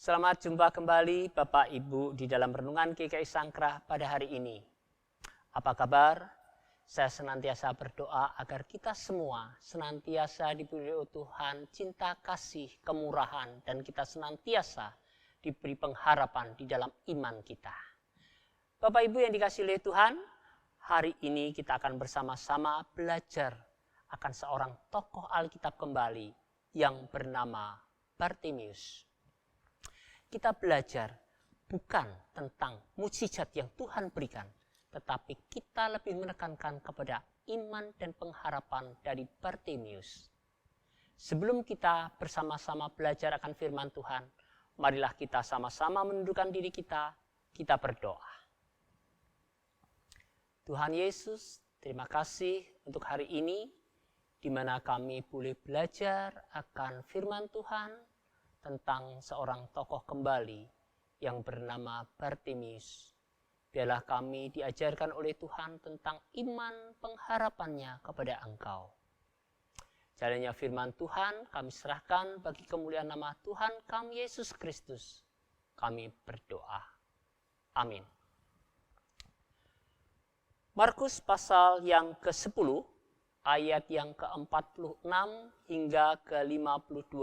Selamat jumpa kembali Bapak Ibu di dalam Renungan GKI Sangkrah pada hari ini. Apa kabar? Saya senantiasa berdoa agar kita semua senantiasa diberi Tuhan cinta kasih, kemurahan, dan kita senantiasa diberi pengharapan di dalam iman kita. Bapak Ibu yang dikasihi oleh Tuhan, hari ini kita akan bersama-sama belajar akan seorang tokoh Alkitab kembali yang bernama Bartimius. Kita belajar bukan tentang mukjizat yang Tuhan berikan, tetapi kita lebih menekankan kepada iman dan pengharapan dari Bartimius. Sebelum kita bersama-sama belajar akan firman Tuhan, marilah kita sama-sama menundukkan diri kita berdoa. Tuhan Yesus, terima kasih untuk hari ini, di mana kami boleh belajar akan firman Tuhan, tentang seorang tokoh kembali yang bernama Bartimius. Biarlah kami diajarkan oleh Tuhan tentang iman pengharapannya kepada Engkau. Jalannya firman Tuhan kami serahkan bagi kemuliaan nama Tuhan kami Yesus Kristus. Kami berdoa. Amin. Markus pasal yang ke-10, ayat yang ke-46 hingga ke-52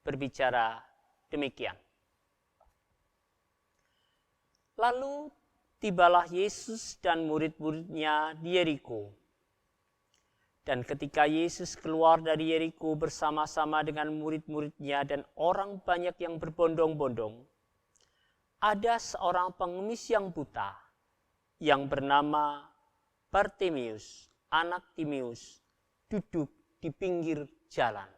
berbicara demikian. Lalu tibalah Yesus dan murid-muridnya di Yeriko. Dan ketika Yesus keluar dari Yeriko bersama-sama dengan murid-muridnya dan orang banyak yang berbondong-bondong, ada seorang pengemis yang buta yang bernama Bartimius, anak Timeus, duduk di pinggir jalan.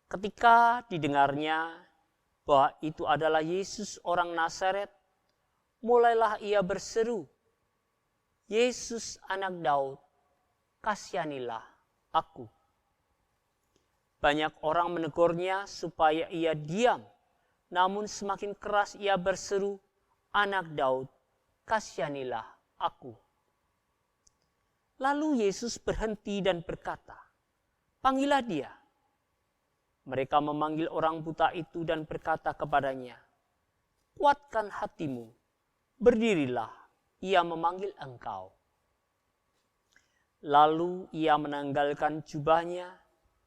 Ketika didengarnya bahwa itu adalah Yesus orang Nazaret, mulailah ia berseru, "Yesus anak Daud, kasihanilah aku." Banyak orang menegurnya supaya ia diam, namun semakin keras ia berseru, "Anak Daud, kasihanilah aku." Lalu Yesus berhenti dan berkata, "Panggillah dia." Mereka memanggil orang buta itu dan berkata kepadanya, "Kuatkan hatimu, berdirilah, ia memanggil engkau." Lalu ia menanggalkan jubahnya,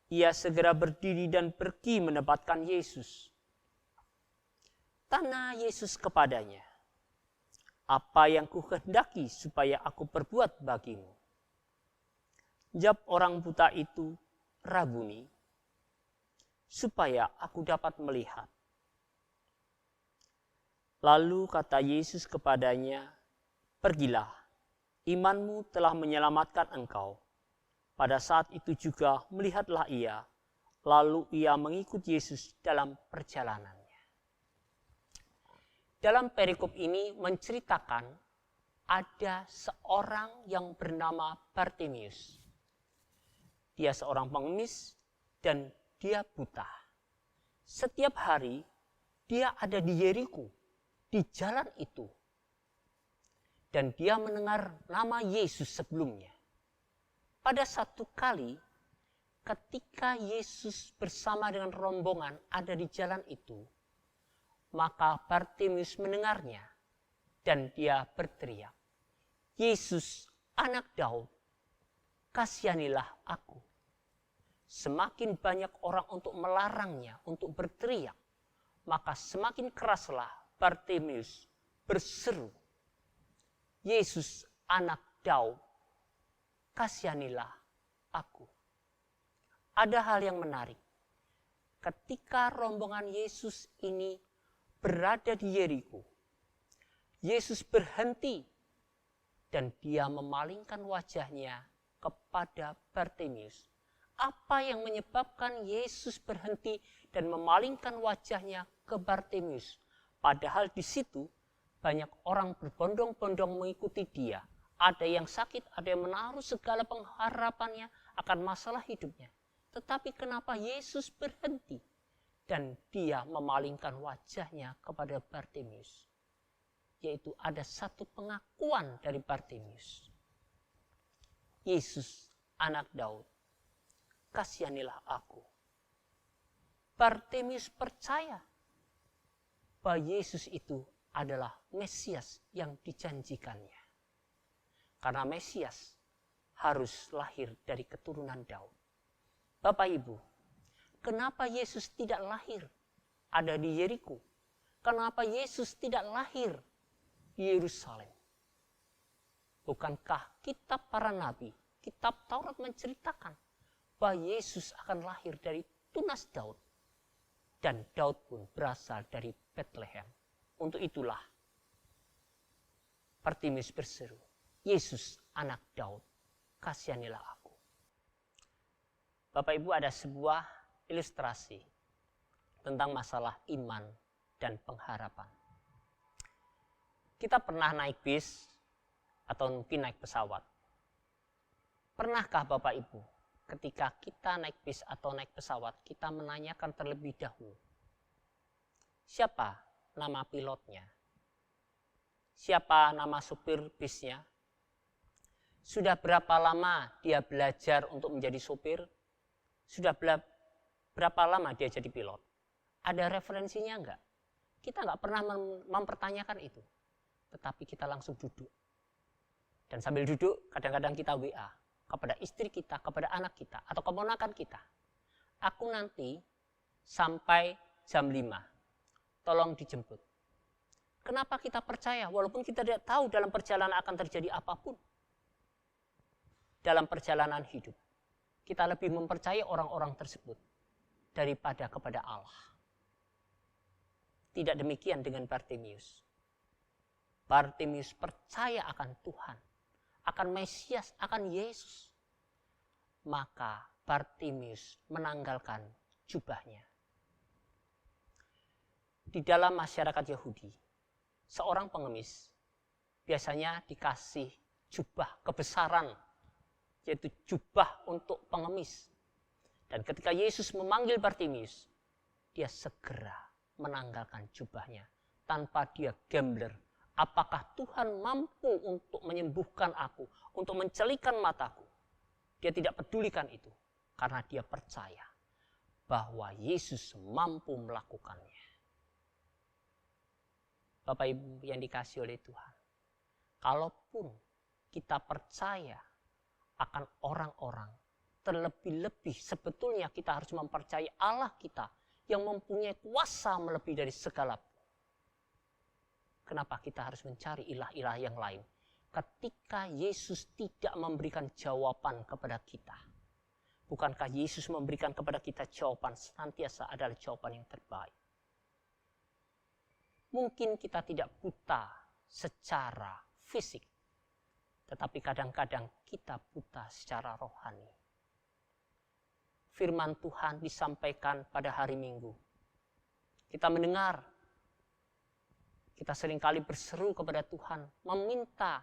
ia segera berdiri dan pergi menempatkan Yesus. Tanya Yesus kepadanya, "Apa yang kukehendaki supaya aku perbuat bagimu?" Jawab orang buta itu, "Rabuni, supaya aku dapat melihat." Lalu kata Yesus kepadanya, "Pergilah, imanmu telah menyelamatkan engkau." Pada saat itu juga melihatlah ia, lalu ia mengikut Yesus dalam perjalanannya. Dalam perikop ini menceritakan ada seorang yang bernama Bartimius. Dia seorang pengemis dan dia buta. Setiap hari dia ada di Yeriko, di jalan itu. Dan dia mendengar nama Yesus sebelumnya. Pada satu kali ketika Yesus bersama dengan rombongan ada di jalan itu, maka Bartimius mendengarnya dan dia berteriak, "Yesus anak Daud, kasihanilah aku." Semakin banyak orang untuk melarangnya, untuk berteriak, maka semakin keraslah Bartimius berseru, "Yesus anak Daud, kasihanilah aku." Ada hal yang menarik. Ketika rombongan Yesus ini berada di Yeriko, Yesus berhenti dan dia memalingkan wajahnya kepada Bartimius. Apa yang menyebabkan Yesus berhenti dan memalingkan wajahnya ke Bartimius? Padahal di situ banyak orang berbondong-bondong mengikuti dia. Ada yang sakit, ada yang menaruh segala pengharapannya akan masalah hidupnya. Tetapi kenapa Yesus berhenti dan dia memalingkan wajahnya kepada Bartimius? Yaitu ada satu pengakuan dari Bartimius. Yesus anak Daud, kasihanilah aku. Bartimius percaya bahwa Yesus itu adalah Mesias yang dijanjikannya. Karena Mesias harus lahir dari keturunan Daud. Bapak Ibu, kenapa Yesus tidak lahir ada di Yeriko? Kenapa Yesus tidak lahir di Yerusalem? Bukankah kitab para nabi, kitab Taurat menceritakan bahwa Yesus akan lahir dari tunas Daud? Dan Daud pun berasal dari Bethlehem. Untuk itulah Bartimius berseru, Yesus anak Daud, kasihanilah aku. Bapak Ibu, ada sebuah ilustrasi tentang masalah iman dan pengharapan. Kita pernah naik bis atau mungkin naik pesawat. Pernahkah Bapak Ibu, ketika kita naik bis atau naik pesawat, kita menanyakan terlebih dahulu, siapa nama pilotnya? Siapa nama supir bisnya? Sudah berapa lama dia belajar untuk menjadi supir? Sudah berapa lama dia jadi pilot? Ada referensinya enggak? Kita enggak pernah mempertanyakan itu. Tetapi kita langsung duduk. Dan sambil duduk, kadang-kadang kita WA kepada istri kita, kepada anak kita, atau keponakan kita. Aku nanti sampai jam 5. Tolong dijemput. Kenapa kita percaya? Walaupun kita tidak tahu dalam perjalanan akan terjadi apapun. Dalam perjalanan hidup, kita lebih mempercayai orang-orang tersebut daripada kepada Allah. Tidak demikian dengan Bartimius. Bartimius percaya akan Tuhan, akan Mesias, akan Yesus. Maka Bartimius menanggalkan jubahnya. Di dalam masyarakat Yahudi, seorang pengemis biasanya dikasih jubah kebesaran, yaitu jubah untuk pengemis. Dan ketika Yesus memanggil Bartimius, dia segera menanggalkan jubahnya tanpa dia gambler. Apakah Tuhan mampu untuk menyembuhkan aku, untuk mencelikan mataku? Dia tidak pedulikan itu karena dia percaya bahwa Yesus mampu melakukannya. Bapak Ibu yang dikasihi oleh Tuhan, kalaupun kita percaya akan orang-orang, terlebih-lebih sebetulnya kita harus mempercayai Allah kita yang mempunyai kuasa melebihi dari segala. Kenapa kita harus mencari ilah-ilah yang lain ketika Yesus tidak memberikan jawaban kepada kita? Bukankah Yesus memberikan kepada kita jawaban senantiasa adalah jawaban yang terbaik? Mungkin kita tidak buta secara fisik, tetapi kadang-kadang kita buta secara rohani. Firman Tuhan disampaikan pada hari Minggu. Kita mendengar, kita seringkali berseru kepada Tuhan, meminta,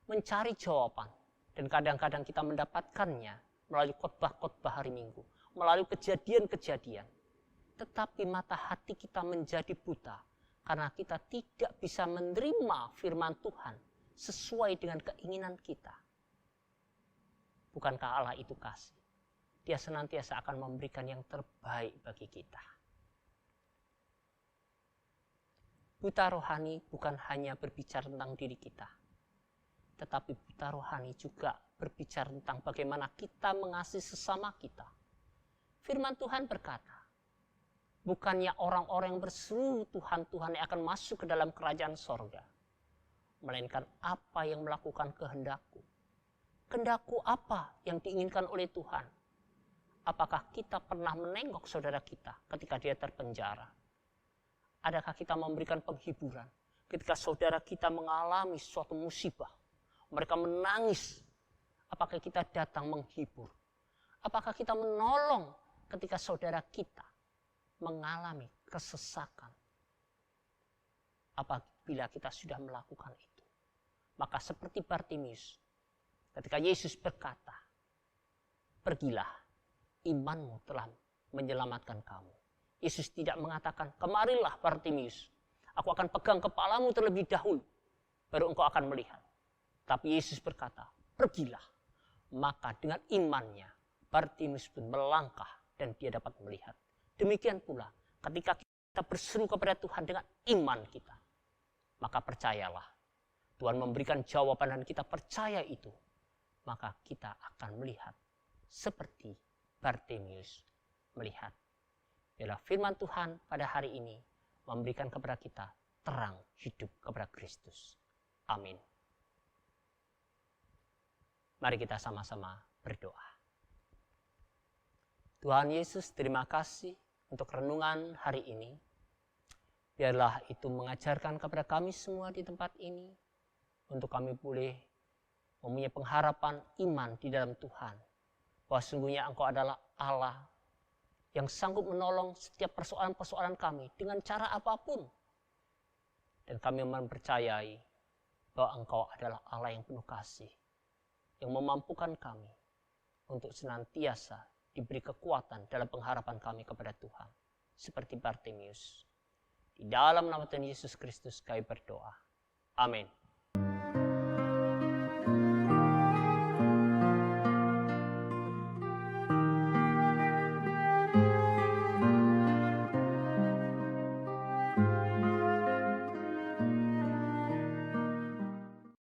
mencari jawaban. Dan kadang-kadang kita mendapatkannya melalui khotbah-khotbah hari Minggu, melalui kejadian-kejadian. Tetapi mata hati kita menjadi buta, karena kita tidak bisa menerima firman Tuhan sesuai dengan keinginan kita. Bukankah Allah itu kasih? Dia senantiasa akan memberikan yang terbaik bagi kita. Buta rohani bukan hanya berbicara tentang diri kita, tetapi buta rohani juga berbicara tentang bagaimana kita mengasihi sesama kita. Firman Tuhan berkata, bukannya orang-orang yang berseru Tuhan, Tuhan yang akan masuk ke dalam kerajaan sorga, melainkan apa yang melakukan kehendakku. Kehendakku apa yang diinginkan oleh Tuhan? Apakah kita pernah menengok saudara kita ketika dia terpenjara? Adakah kita memberikan penghiburan ketika saudara kita mengalami suatu musibah? Mereka menangis. Apakah kita datang menghibur? Apakah kita menolong ketika saudara kita mengalami kesesakan? Apabila kita sudah melakukan itu, maka seperti Bartimius, ketika Yesus berkata, pergilah, imanmu telah menyelamatkan kamu. Yesus tidak mengatakan, kemarilah Bartimius, aku akan pegang kepalamu terlebih dahulu, baru engkau akan melihat. Tapi Yesus berkata, pergilah. Maka dengan imannya, Bartimius pun melangkah dan dia dapat melihat. Demikian pula ketika kita berseru kepada Tuhan dengan iman kita, maka percayalah, Tuhan memberikan jawaban dan kita percaya itu, maka kita akan melihat seperti Bartimius melihat. Biarlah firman Tuhan pada hari ini memberikan kepada kita terang hidup kepada Kristus. Amin. Mari kita sama-sama berdoa. Tuhan Yesus, terima kasih untuk renungan hari ini. Biarlah itu mengajarkan kepada kami semua di tempat ini, untuk kami boleh mempunyai pengharapan iman di dalam Tuhan, bahwa sungguhnya Engkau adalah Allah yang sanggup menolong setiap persoalan-persoalan kami dengan cara apapun. Dan kami mempercayai bahwa Engkau adalah Allah yang penuh kasih, yang memampukan kami untuk senantiasa diberi kekuatan dalam pengharapan kami kepada Tuhan. Seperti Bartimius. Di dalam nama Tuhan Yesus Kristus kami berdoa. Amin.